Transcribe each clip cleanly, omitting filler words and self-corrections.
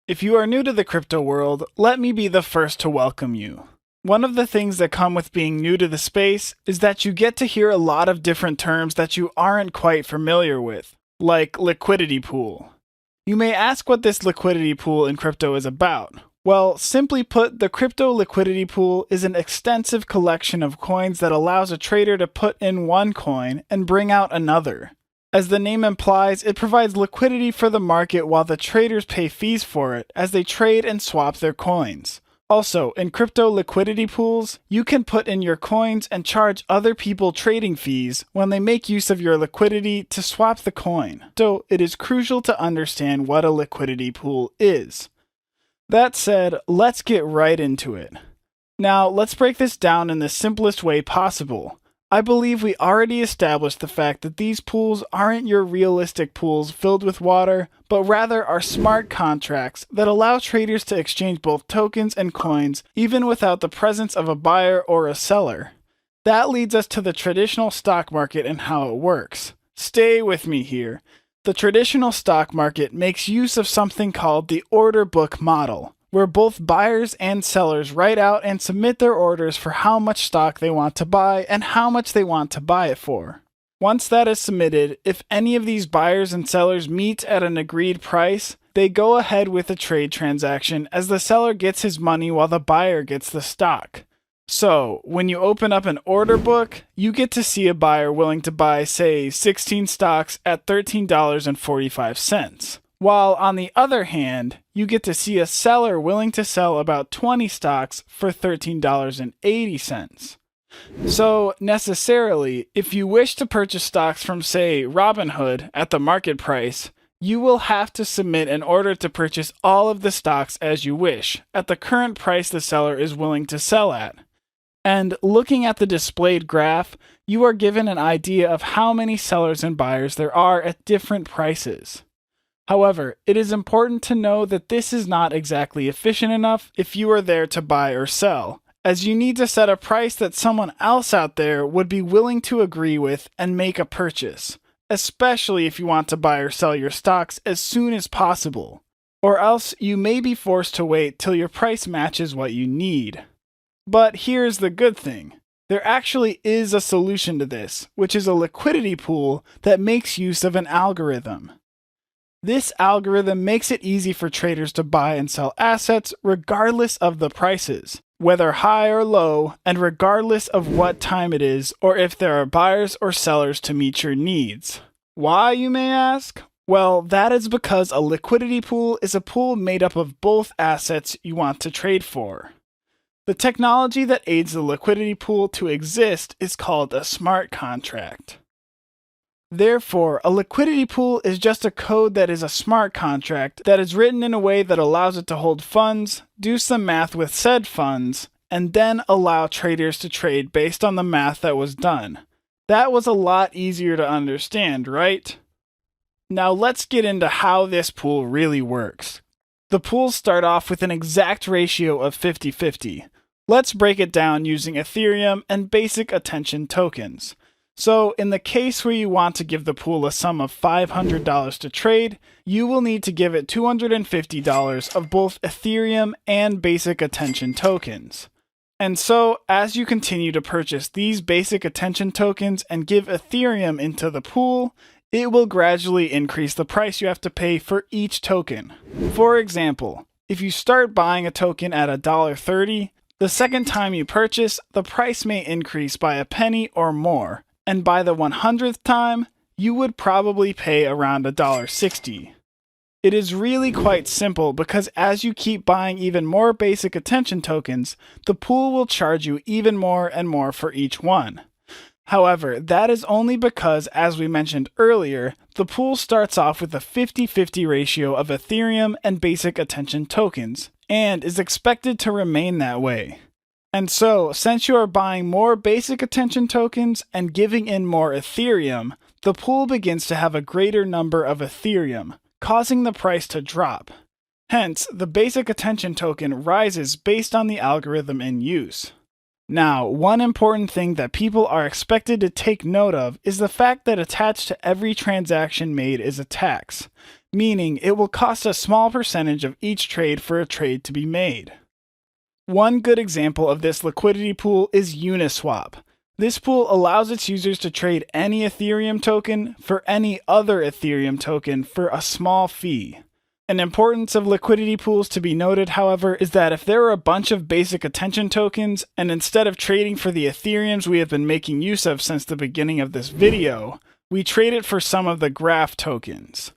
If you are new to the crypto world, let me be the first to welcome you. One of the things that come with being new to the space is that you get to hear a lot of different terms that you aren't quite familiar with, like liquidity pool. You may ask what this liquidity pool in crypto is about. Well, simply put, the crypto liquidity pool is an extensive collection of coins that allows a trader to put in one coin and bring out another. As the name implies, it provides liquidity for the market while the traders pay fees for it as they trade and swap their coins. Also, in crypto liquidity pools, you can put in your coins and charge other people trading fees when they make use of your liquidity to swap the coin. So, it is crucial to understand what a liquidity pool is. That said, let's get right into it. Now, let's break this down in the simplest way possible. I believe we already established the fact that these pools aren't your realistic pools filled with water, but rather are smart contracts that allow traders to exchange both tokens and coins even without the presence of a buyer or a seller. That leads us to the traditional stock market and how it works. Stay with me here. The traditional stock market makes use of something called the order book model, where both buyers and sellers write out and submit their orders for how much stock they want to buy and how much they want to buy it for. Once that is submitted, if any of these buyers and sellers meet at an agreed price, they go ahead with the trade transaction as the seller gets his money while the buyer gets the stock. So, when you open up an order book, you get to see a buyer willing to buy, say, 16 stocks at $13.45. While on the other hand, you get to see a seller willing to sell about 20 stocks for $13.80. So, necessarily, if you wish to purchase stocks from, say, Robinhood at the market price, you will have to submit an order to purchase all of the stocks as you wish, at the current price the seller is willing to sell at. And looking at the displayed graph, you are given an idea of how many sellers and buyers there are at different prices. However, it is important to know that this is not exactly efficient enough if you are there to buy or sell, as you need to set a price that someone else out there would be willing to agree with and make a purchase, especially if you want to buy or sell your stocks as soon as possible, or else you may be forced to wait till your price matches what you need. But here's the good thing. There actually is a solution to this, which is a liquidity pool that makes use of an algorithm. This algorithm makes it easy for traders to buy and sell assets regardless of the prices, whether high or low, and regardless of what time it is or if there are buyers or sellers to meet your needs. Why, you may ask? Well, that is because a liquidity pool is a pool made up of both assets you want to trade for. The technology that aids the liquidity pool to exist is called a smart contract. Therefore, a liquidity pool is just a code that is a smart contract that is written in a way that allows it to hold funds, do some math with said funds, and then allow traders to trade based on the math that was done. That was a lot easier to understand, right? Now let's get into how this pool really works. The pools start off with an exact ratio of 50-50. Let's break it down using Ethereum and basic attention tokens. So, in the case where you want to give the pool a sum of $500 to trade, you will need to give it $250 of both Ethereum and basic attention tokens. And so, as you continue to purchase these basic attention tokens and give Ethereum into the pool, it will gradually increase the price you have to pay for each token. For example, if you start buying a token at $1.30, the second time you purchase, the price may increase by a penny or more, and by the 100th time, you would probably pay around $1.60. It is really quite simple because as you keep buying even more basic attention tokens, the pool will charge you even more and more for each one. However, that is only because, as we mentioned earlier, the pool starts off with a 50-50 ratio of Ethereum and basic attention tokens, and is expected to remain that way. And so, since you are buying more basic attention tokens and giving in more Ethereum, the pool begins to have a greater number of Ethereum, causing the price to drop. Hence, the basic attention token rises based on the algorithm in use. Now, one important thing that people are expected to take note of is the fact that attached to every transaction made is a tax. meaning it will cost a small percentage of each trade for a trade to be made. One good example of this liquidity pool is Uniswap. This pool allows its users to trade any Ethereum token for any other Ethereum token for a small fee. An importance of liquidity pools to be noted, however, is that if there are a bunch of basic attention tokens, and instead of trading for the Ethereums we have been making use of since the beginning of this video, we trade it for some of the graph tokens.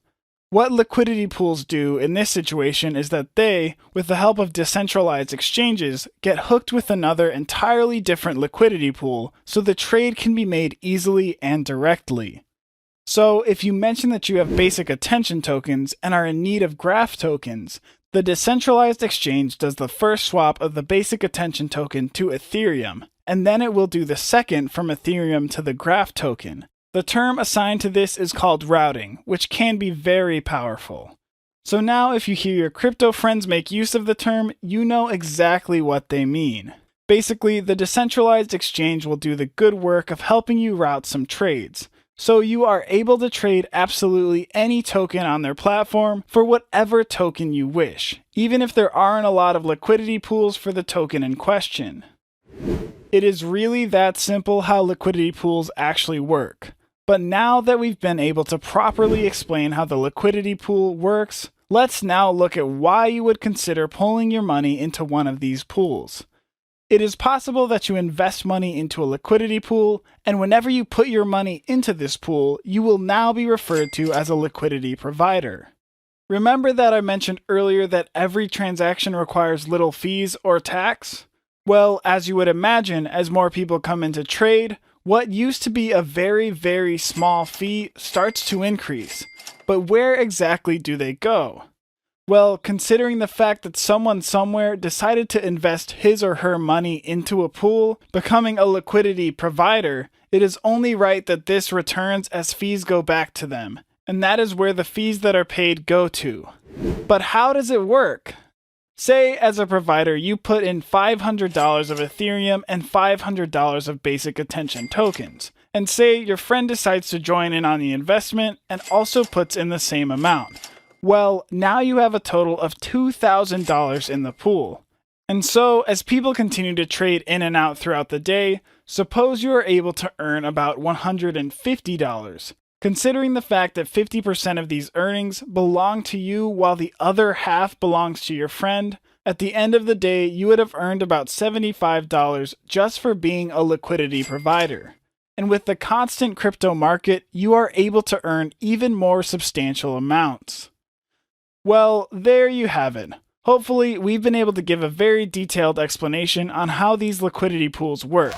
What liquidity pools do in this situation is that they, with the help of decentralized exchanges, get hooked with another entirely different liquidity pool so the trade can be made easily and directly. So, if you mention that you have basic attention tokens and are in need of graph tokens, the decentralized exchange does the first swap of the basic attention token to Ethereum, and then it will do the second from Ethereum to the graph token. The term assigned to this is called routing, which can be very powerful. So now if you hear your crypto friends make use of the term, you know exactly what they mean. Basically, the decentralized exchange will do the good work of helping you route some trades. So you are able to trade absolutely any token on their platform for whatever token you wish, even if there aren't a lot of liquidity pools for the token in question. It is really that simple how liquidity pools actually work. But now that we've been able to properly explain how the liquidity pool works, let's now look at why you would consider pulling your money into one of these pools. It is possible that you invest money into a liquidity pool, and whenever you put your money into this pool, you will now be referred to as a liquidity provider. Remember that I mentioned earlier that every transaction requires little fees or tax? Well, as you would imagine, as more people come into trade, what used to be a very, very small fee starts to increase. But where exactly do they go? Well, considering the fact that someone somewhere decided to invest his or her money into a pool, becoming a liquidity provider, it is only right that this returns as fees go back to them, and that is where the fees that are paid go to. But how does it work? Say, as a provider, you put in $500 of Ethereum and $500 of basic attention tokens, and say your friend decides to join in on the investment and also puts in the same amount. Well, now you have a total of $2,000 in the pool. And so, as people continue to trade in and out throughout the day, suppose you are able to earn about $150. Considering the fact that 50% of these earnings belong to you while the other half belongs to your friend, at the end of the day you would have earned about $75 just for being a liquidity provider. And with the constant crypto market, you are able to earn even more substantial amounts. Well, there you have it. Hopefully, we've been able to give a very detailed explanation on how these liquidity pools work.